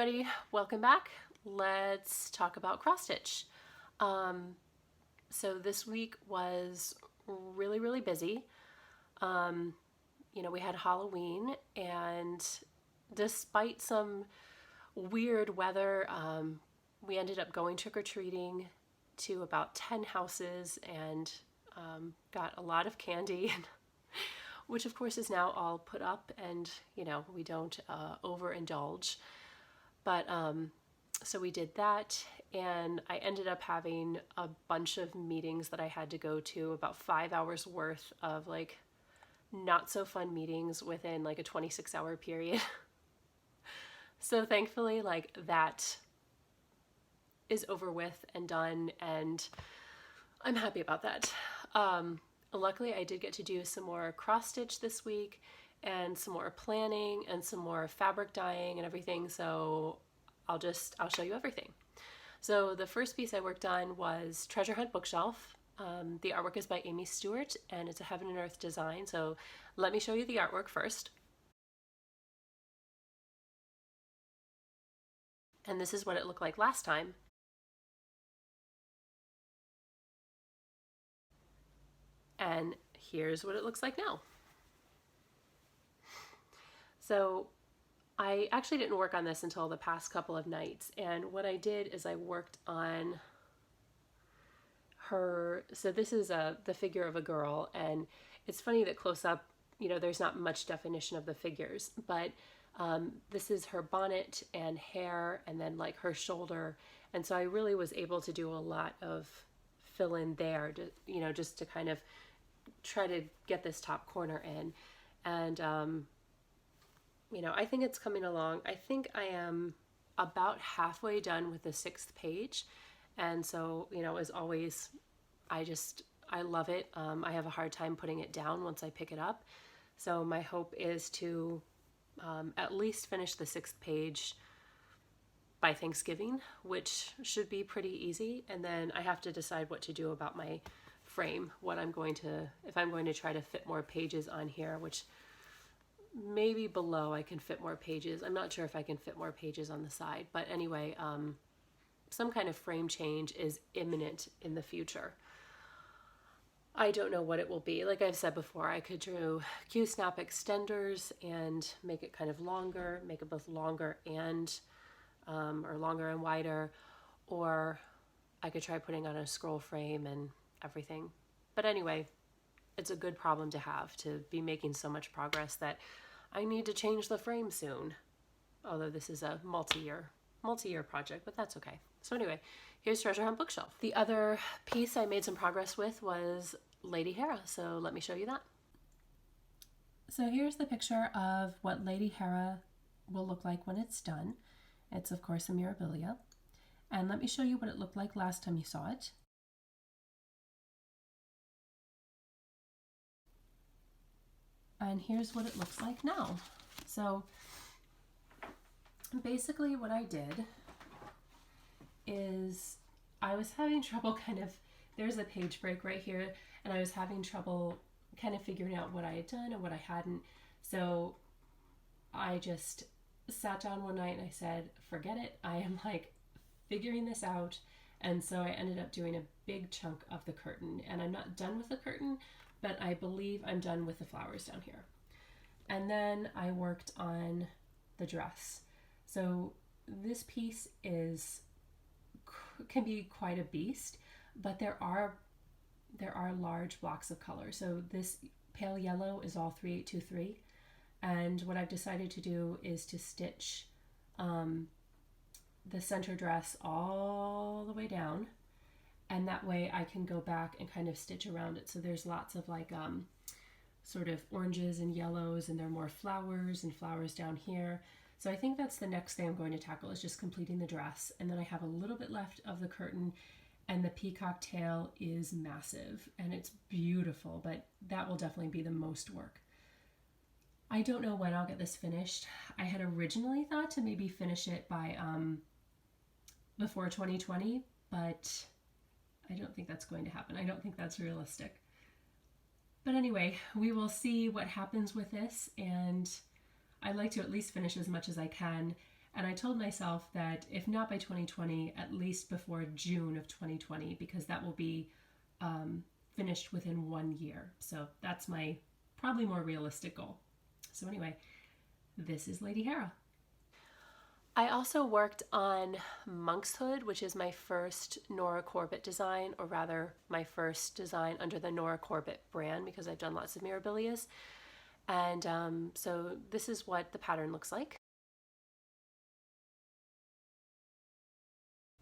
everybody, welcome back. Let's talk about cross stitch. So this week was really busy. We had Halloween, and despite some weird weather, we ended up going trick-or-treating to about 10 houses and got a lot of candy, which of course is now all put up, and we don't overindulge. But so we did that, and I ended up having a bunch of meetings that I had to go to, about 5 hours worth of like not so fun meetings within like a 26-hour period. So thankfully, like, that is over with and done, and I'm happy about that. Luckily, I did get to do some more cross stitch this week, and some more planning, and some more fabric dyeing and everything. So I'll show you everything. So the first piece I worked on was Treasure Hunt Bookshelf. The artwork is by Amy Stewart, and it's a Heaven and Earth design. So let me show you the artwork first. And this is what it looked like last time. And here's what it looks like now. So I actually didn't work on this until the past couple of nights, and what I did is I worked on her. So this is the figure of a girl, and it's funny that close up, there's not much definition of the figures, but this is her bonnet and hair, and then like her shoulder, and so I really was able to do a lot of fill in there, just to kind of try to get this top corner in. And I think it's coming along. I think I am about halfway done with the 6th page. And so, as always, I love it. I have a hard time putting it down once I pick it up. So my hope is to at least finish the 6th page by Thanksgiving, which should be pretty easy. And then I have to decide what to do about my frame, if I'm going to try to fit more pages on here, which maybe below I can fit more pages. I'm not sure if I can fit more pages on the side, but anyway, some kind of frame change is imminent in the future. I don't know what it will be. Like I've said before, I could do Q-snap extenders and make it kind of longer, make it both longer and or longer and wider, or I could try putting on a scroll frame and everything. But anyway, it's a good problem to have, to be making so much progress that I need to change the frame soon. Although this is a multi-year project, but that's okay. So anyway, here's Treasure Hunt Bookshelf. The other piece I made some progress with was Lady Hera, so let me show you that. So here's the picture of what Lady Hera will look like when it's done. It's of course a Mirabilia. And let me show you what it looked like last time you saw it. And here's what it looks like now. So basically what I did is I was having trouble there's a page break right here, and I was having trouble kind of figuring out what I had done and what I hadn't. So I just sat down one night and I said, forget it, I am like figuring this out. And so I ended up doing a big chunk of the curtain, and I'm not done with the curtain, but I believe I'm done with the flowers down here. And then I worked on the dress. So this piece can be quite a beast, but there are large blocks of color. So this pale yellow is all 3823, and what I've decided to do is to stitch the center dress all the way down, and that way I can go back and kind of stitch around it. So there's lots of like sort of oranges and yellows, and there are more flowers and flowers down here. So I think that's the next thing I'm going to tackle, is just completing the dress. And then I have a little bit left of the curtain, and the peacock tail is massive and it's beautiful, but that will definitely be the most work. I don't know when I'll get this finished. I had originally thought to maybe finish it by before 2020, but I don't think that's going to happen. I don't think that's realistic. But anyway, we will see what happens with this, and I'd like to at least finish as much as I can. And I told myself that if not by 2020, at least before June of 2020, because that will be finished within 1 year. So that's my probably more realistic goal. So anyway, this is Lady Hera. I also worked on Monkshood, which is my first Nora Corbett design, or rather my first design under the Nora Corbett brand, because I've done lots of Mirabilias. And so this is what the pattern looks like.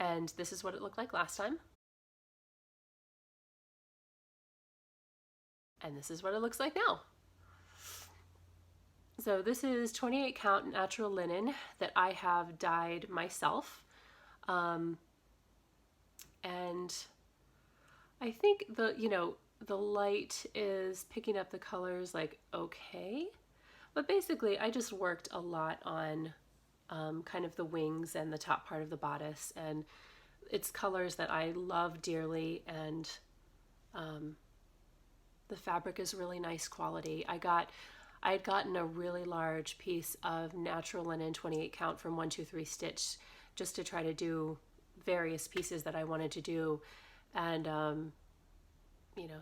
And this is what it looked like last time. And this is what it looks like now. So this is 28 count natural linen that I have dyed myself. And I think the light is picking up the colors like okay. But basically I just worked a lot on kind of the wings and the top part of the bodice, and it's colors that I love dearly, and the fabric is really nice quality. I had gotten a really large piece of natural linen 28 count from 123 Stitch just to try to do various pieces that I wanted to do, and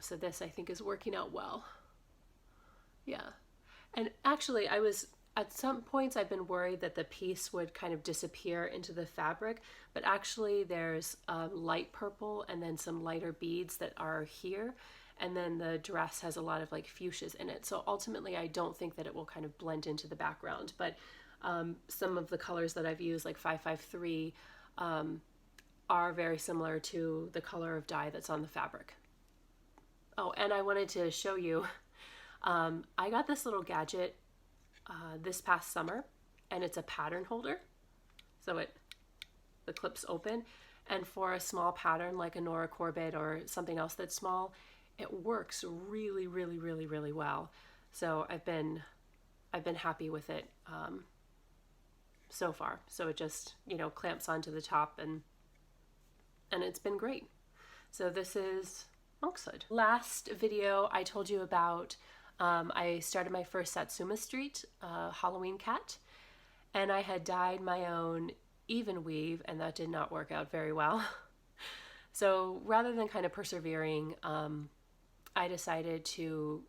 so this I think is working out well. Yeah. And actually at some points I've been worried that the piece would kind of disappear into the fabric, but actually there's light purple and then some lighter beads that are here, and then the dress has a lot of like fuchsias in it. So ultimately I don't think that it will kind of blend into the background, but some of the colors that I've used, like 553, are very similar to the color of dye that's on the fabric. Oh, and I wanted to show you, I got this little gadget this past summer, and it's a pattern holder. So the clips open, and for a small pattern like a Nora Corbett or something else that's small, it works really, really, really, really well. So I've been happy with it so far. So it just clamps onto the top, and it's been great. So this is Monkshood. Last video I told you about, I started my first Satsuma Street Halloween cat, and I had dyed my own even weave, and that did not work out very well. So rather than kind of persevering, I decided to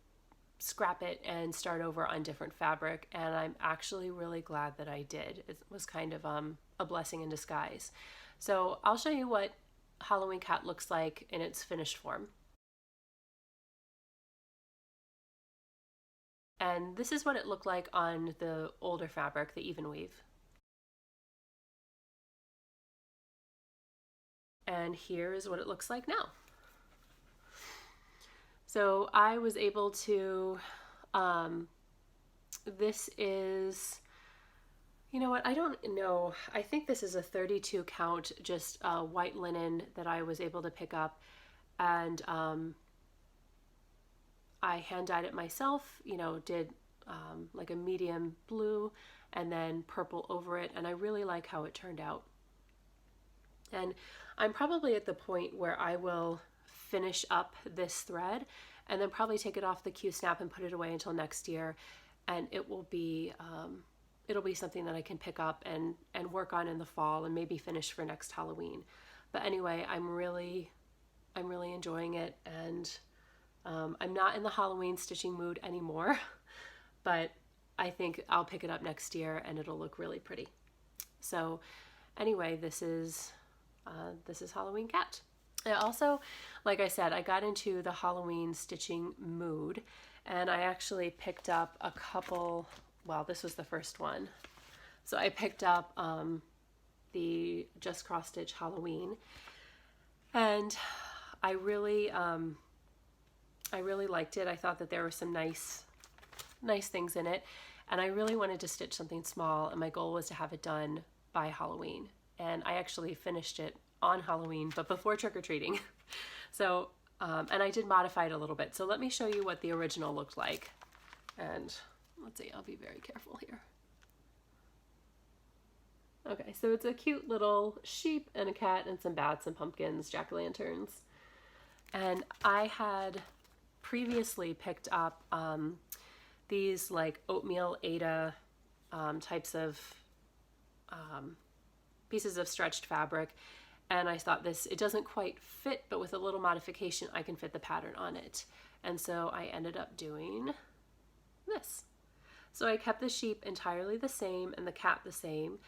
scrap it and start over on different fabric, and I'm actually really glad that I did. It was kind of a blessing in disguise. So I'll show you what Halloween cat looks like in its finished form. And this is what it looked like on the older fabric, the even weave. And here is what it looks like now. So I was able to, this is, you know what, I don't know. I think this is a 32 count, just white linen that I was able to pick up. And I hand dyed it myself, did like a medium blue and then purple over it. And I really like how it turned out. And I'm probably at the point where I will finish up this thread and then probably take it off the Q-snap and put it away until next year. And it will be, it'll be something that I can pick up and work on in the fall and maybe finish for next Halloween. But anyway, I'm really enjoying it, and I'm not in the Halloween stitching mood anymore, but I think I'll pick it up next year and it'll look really pretty. So anyway, this is Halloween cat. I also, like I said, I got into the Halloween stitching mood, and I actually picked up a couple, well, this was the first one. So I picked up the Just Cross Stitch Halloween, and I really liked it. I thought that there were some nice things in it, and I really wanted to stitch something small, and my goal was to have it done by Halloween. And I actually finished it on Halloween, but before trick-or-treating. So, and I did modify it a little bit. So let me show you what the original looked like. And let's see, I'll be very careful here. Okay, so it's a cute little sheep and a cat and some bats and pumpkins, jack-o'-lanterns. And I had previously picked up these like oatmeal Ada types of pieces of stretched fabric, and I thought it doesn't quite fit, but with a little modification I can fit the pattern on it. And so I ended up doing this. So I kept the sheep entirely the same and the cat the same,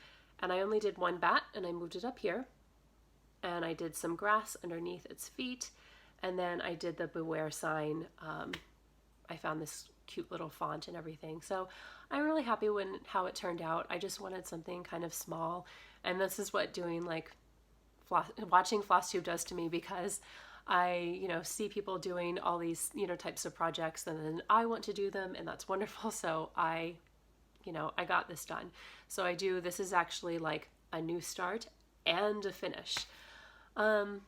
and I only did one bat, and I moved it up here, and I did some grass underneath its feet, and then I did the beware sign. I found this cute little font and everything. So I'm really happy how it turned out. I just wanted something kind of small, and this is what doing like watching Floss Tube does to me, because I, see people doing all these, types of projects, and then I want to do them, and that's wonderful. So I got this done. So this is actually like a new start and a finish. I'm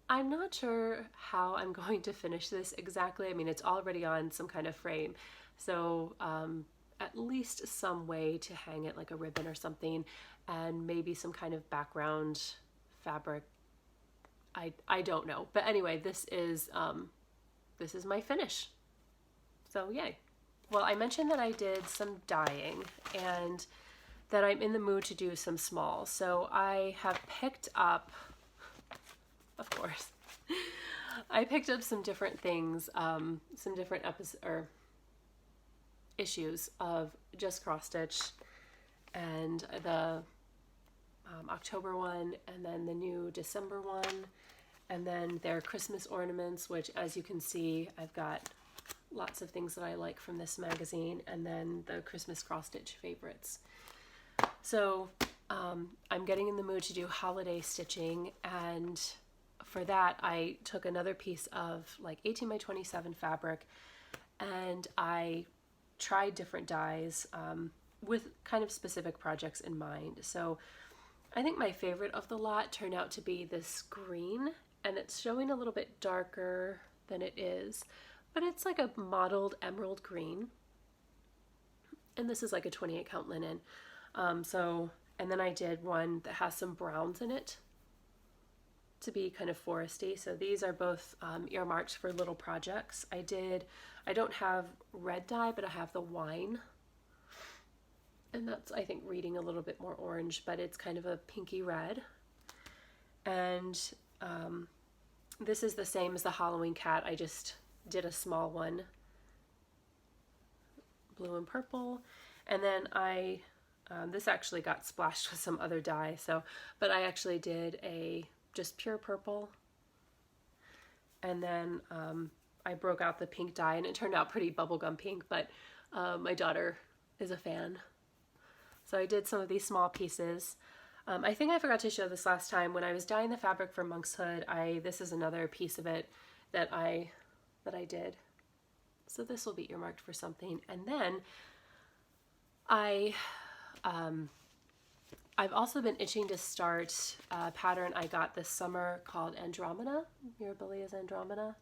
not sure how I'm going to finish this exactly. I mean, it's already on some kind of frame. So at least some way to hang it, like a ribbon or something, and maybe some kind of background fabric. I don't know. But anyway, this is my finish. So yay. Well, I mentioned that I did some dyeing and that I'm in the mood to do some smalls. So I have picked up, of course, I picked up some different things, some different issues of Just Cross Stitch, and the October one, and then the new December one, and then their Christmas ornaments, which, as you can see, I've got lots of things that I like from this magazine, and then the Christmas cross stitch favorites. So I'm getting in the mood to do holiday stitching, and for that I took another piece of like 18 by 27 fabric, and I tried different dyes with kind of specific projects in mind. So I think my favorite of the lot turned out to be this green, and it's showing a little bit darker than it is, but it's like a mottled emerald green. And this is like a 28 count linen. And then I did one that has some browns in it to be kind of foresty. So these are both earmarked for little projects. I don't have red dye, but I have the wine. And that's, I think, reading a little bit more orange, but it's kind of a pinky red. And this is the same as the Halloween cat. I just did a small one, blue and purple. And then this actually got splashed with some other dye. But I actually did just pure purple. And then I broke out the pink dye, and it turned out pretty bubblegum pink, but my daughter is a fan. So I did some of these small pieces. I think I forgot to show this last time. When I was dyeing the fabric for Monkshood, this is another piece of it that I did. So this will be earmarked for something. And then I've also been itching to start a pattern I got this summer called Andromeda, Mirabilia's Andromeda.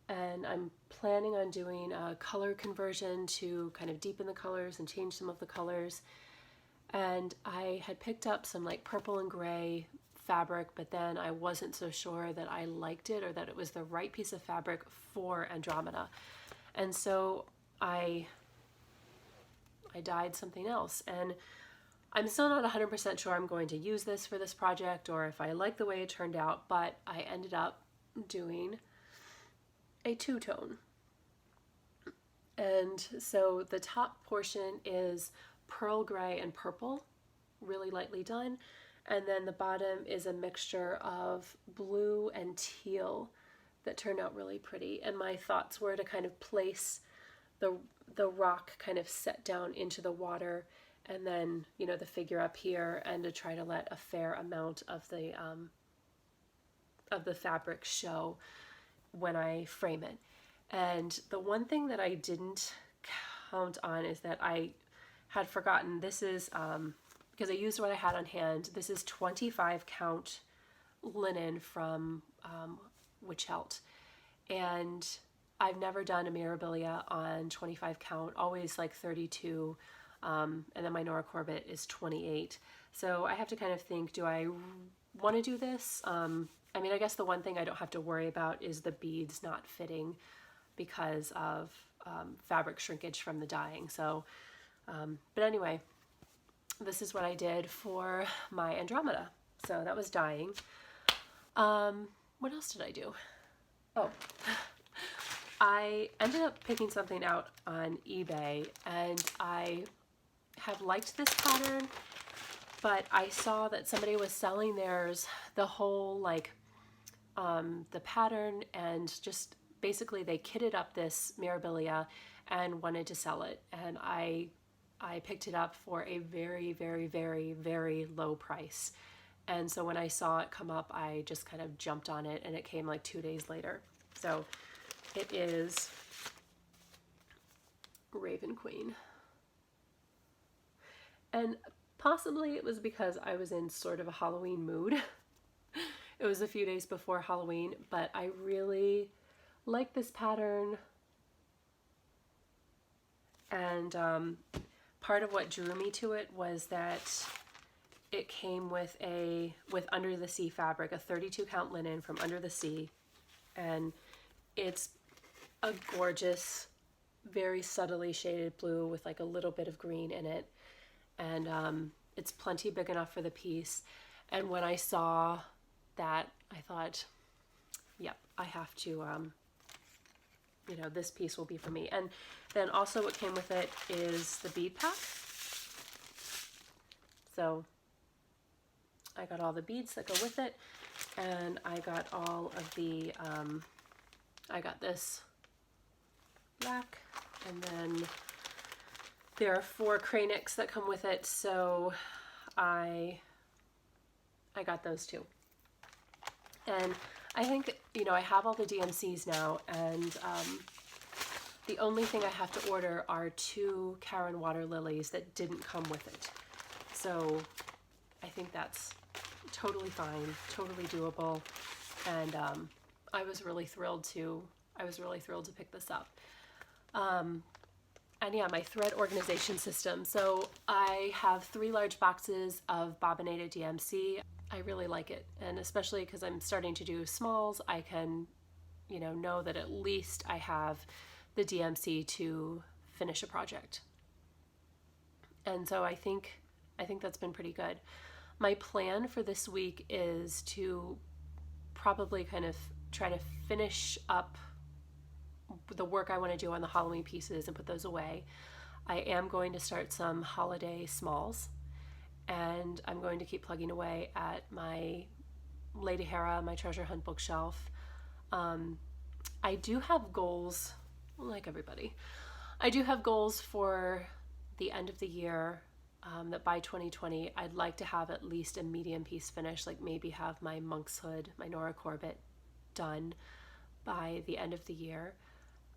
And I'm planning on doing a color conversion to kind of deepen the colors and change some of the colors. And I had picked up some like purple and gray fabric, but then I wasn't so sure that I liked it or that it was the right piece of fabric for Andromeda. And so I dyed something else, and I'm still not 100% sure I'm going to use this for this project or if I like the way it turned out, but I ended up doing a two-tone. And so the top portion is pearl gray and purple, really lightly done. And then the bottom is a mixture of blue and teal that turned out really pretty. And my thoughts were to kind of place the rock kind of set down into the water, and then, the figure up here, and to try to let a fair amount of the fabric show when I frame it. And the one thing that I didn't count on is that I had forgotten, this is, because I used what I had on hand, this is 25 count linen from Witch Helt. And I've never done a Mirabilia on 25 count, always like 32, and then my Nora Corbett is 28. So I have to kind of think, do I want to do this? I mean, I guess the one thing I don't have to worry about is the beads not fitting because of fabric shrinkage from the dyeing. So, but anyway, this is what I did for my Andromeda. So that was dyeing. What else did I do? Oh, I ended up picking something out on eBay, and I have liked this pattern, but I saw that somebody was selling theirs, the whole like the pattern, and just basically they kitted up this Mirabilia and wanted to sell it, and I picked it up for a very, very, very, very low price. And so when I saw it come up, I just kind of jumped on it, and it came like 2 days later. So it is Raven Queen. And possibly it was because I was in sort of a Halloween mood. It was a few days before Halloween, but I really like this pattern. And part of what drew me to it was that it came with Under the Sea fabric, a 32 count linen from Under the Sea. And it's a gorgeous, very subtly shaded blue with like a little bit of green in it. And it's plenty big enough for the piece. And when I saw that, I thought, yep, I have to, you know, this piece will be for me. And then also what came with it is the bead pack. So I got all the beads that go with it, and I got all of the, I got this rack, and then there are 4 cranics that come with it, so I got those too. And I think, you know, I have all the DMCs now, and the only thing I have to order are 2 Karen water lilies that didn't come with it. So I think that's totally fine, totally doable, and I was really thrilled to pick this up. And yeah, my thread organization system. So I have 3 large boxes of bobbinated DMC. I really like it, and especially because I'm starting to do smalls, I can, you know that at least I have the DMC to finish a project. And so I think that's been pretty good. My plan for this week is to probably kind of try to finish up the work I want to do on the Halloween pieces and put those away. I am going to start some holiday smalls, and I'm going to keep plugging away at my Lady Hera, my treasure hunt bookshelf. I do have goals, like everybody. I do have goals for the end of the year, that by 2020 I'd like to have at least a medium piece finished, like maybe have my Monkshood, my Nora Corbett done by the end of the year.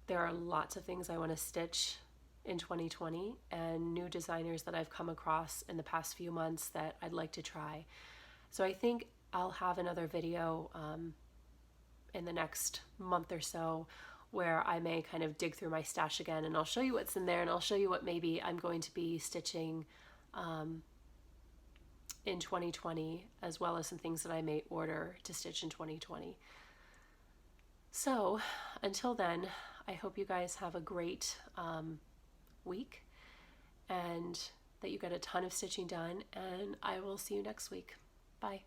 There are lots of things I want to stitch in 2020, and new designers that I've come across in the past few months that I'd like to try. So I think I'll have another video in the next month or so where I may kind of dig through my stash again, and I'll show you what's in there, and I'll show you what maybe I'm going to be stitching in 2020, as well as some things that I may order to stitch in 2020. So until then, I hope you guys have a great week, and that you get a ton of stitching done, and I will see you next week. Bye.